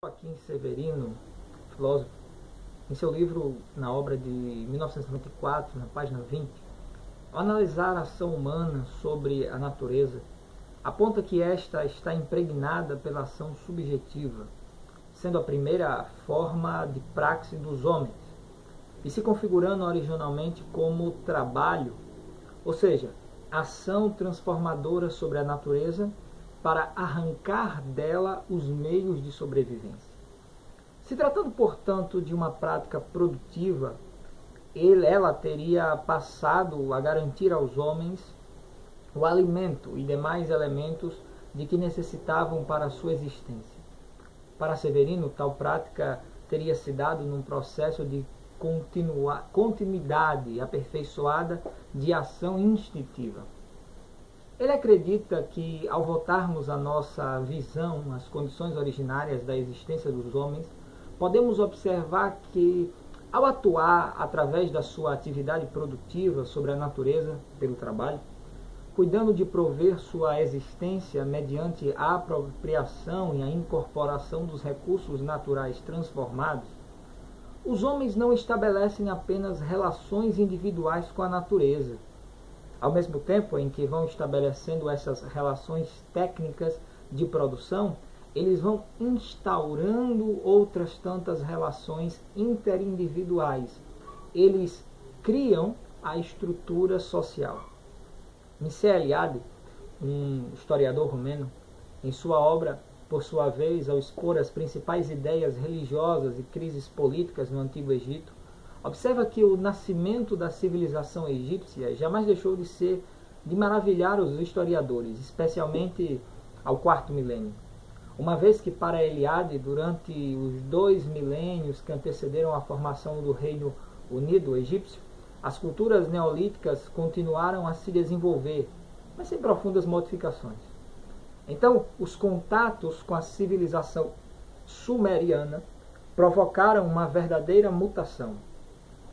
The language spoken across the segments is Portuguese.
Joaquim Severino, filósofo, em seu livro, na obra de 1994, na página 20, ao analisar a ação humana sobre a natureza, aponta que esta está impregnada pela ação subjetiva, sendo a primeira forma de praxe dos homens, e se configurando originalmente como trabalho, ou seja, ação transformadora sobre a natureza, para arrancar dela os meios de sobrevivência. Se tratando, portanto, de uma prática produtiva, ela teria passado a garantir aos homens o alimento e demais elementos de que necessitavam para a sua existência. Para Severino, tal prática teria se dado num processo de continuidade aperfeiçoada de ação instintiva. Ele acredita que, ao voltarmos a nossa visão às condições originárias da existência dos homens, podemos observar que, ao atuar através da sua atividade produtiva sobre a natureza pelo trabalho, cuidando de prover sua existência mediante a apropriação e a incorporação dos recursos naturais transformados, os homens não estabelecem apenas relações individuais com a natureza. Ao mesmo tempo em que vão estabelecendo essas relações técnicas de produção, eles vão instaurando outras tantas relações interindividuais. Eles criam a estrutura social. Mircea Eliade, um historiador romeno, em sua obra, por sua vez, ao expor as principais ideias religiosas e crises políticas no Antigo Egito, observa que o nascimento da civilização egípcia jamais deixou de maravilhar os historiadores, especialmente ao quarto milênio. Uma vez que, para Eliade, durante os 2 milênios que antecederam a formação do Reino Unido egípcio, as culturas neolíticas continuaram a se desenvolver, mas sem profundas modificações. Então, os contatos com a civilização sumeriana provocaram uma verdadeira mutação.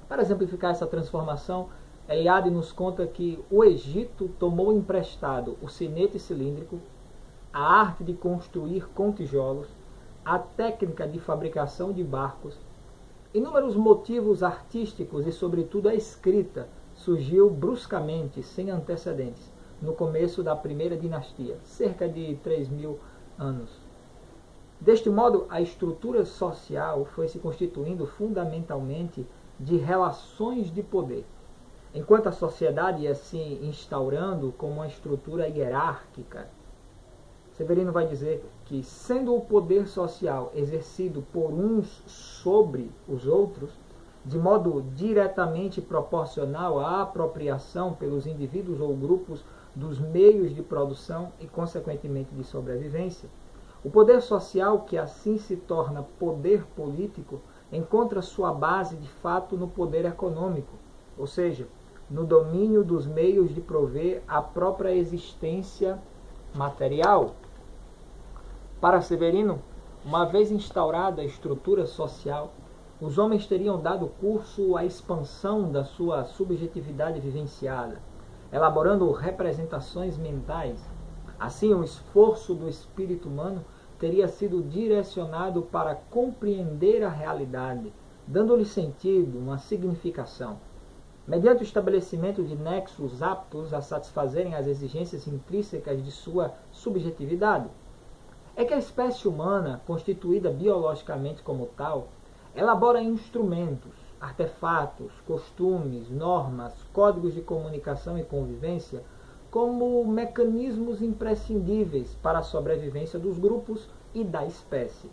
Para exemplificar essa transformação, Eliade nos conta que o Egito tomou emprestado o sinete cilíndrico, a arte de construir com tijolos, a técnica de fabricação de barcos. Inúmeros motivos artísticos e, sobretudo, a escrita surgiu bruscamente, sem antecedentes, no começo da primeira dinastia, cerca de 3.000 anos. Deste modo, a estrutura social foi se constituindo fundamentalmente de relações de poder, enquanto a sociedade ia se instaurando como uma estrutura hierárquica. Severino vai dizer que, sendo o poder social exercido por uns sobre os outros, de modo diretamente proporcional à apropriação pelos indivíduos ou grupos dos meios de produção e, consequentemente, de sobrevivência, o poder social, que assim se torna poder político, encontra sua base de fato no poder econômico, ou seja, no domínio dos meios de prover a própria existência material. Para Severino, uma vez instaurada a estrutura social, os homens teriam dado curso à expansão da sua subjetividade vivenciada, elaborando representações mentais. Assim, o esforço do espírito humano teria sido direcionado para compreender a realidade, dando-lhe sentido, uma significação. Mediante o estabelecimento de nexos aptos a satisfazerem as exigências intrínsecas de sua subjetividade, é que a espécie humana, constituída biologicamente como tal, elabora instrumentos, artefatos, costumes, normas, códigos de comunicação e convivência como mecanismos imprescindíveis para a sobrevivência dos grupos e da espécie.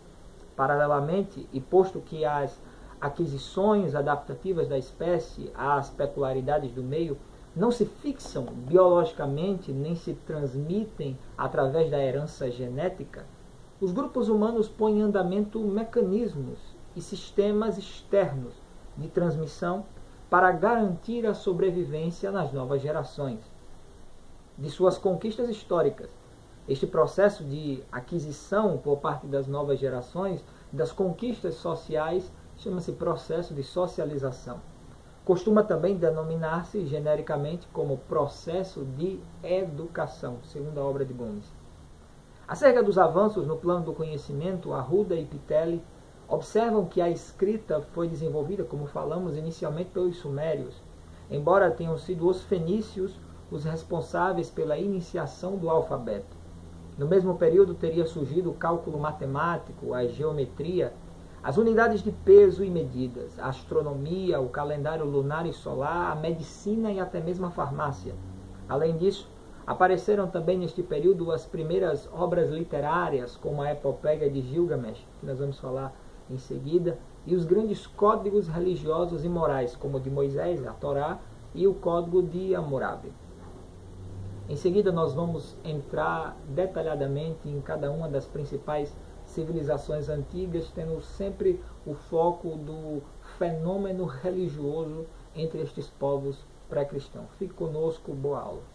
Paralelamente, e posto que as aquisições adaptativas da espécie às peculiaridades do meio não se fixam biologicamente nem se transmitem através da herança genética, os grupos humanos põem em andamento mecanismos e sistemas externos de transmissão para garantir a sobrevivência nas novas gerações. De suas conquistas históricas, este processo de aquisição por parte das novas gerações das conquistas sociais chama-se processo de socialização. Costuma também denominar-se genericamente como processo de educação, segundo a obra de Gomes. Acerca dos avanços no plano do conhecimento, Arruda e Pitelli observam que a escrita foi desenvolvida, como falamos, inicialmente pelos sumérios, embora tenham sido os fenícios os responsáveis pela iniciação do alfabeto. No mesmo período teria surgido o cálculo matemático, a geometria, as unidades de peso e medidas, a astronomia, o calendário lunar e solar, a medicina e até mesmo a farmácia. Além disso, apareceram também neste período as primeiras obras literárias, como a Epopeia de Gilgamesh, que nós vamos falar em seguida, e os grandes códigos religiosos e morais, como o de Moisés, a Torá, e o Código de Hammurabi. Em seguida, nós vamos entrar detalhadamente em cada uma das principais civilizações antigas, tendo sempre o foco do fenômeno religioso entre estes povos pré-cristãos. Fique conosco, boa aula.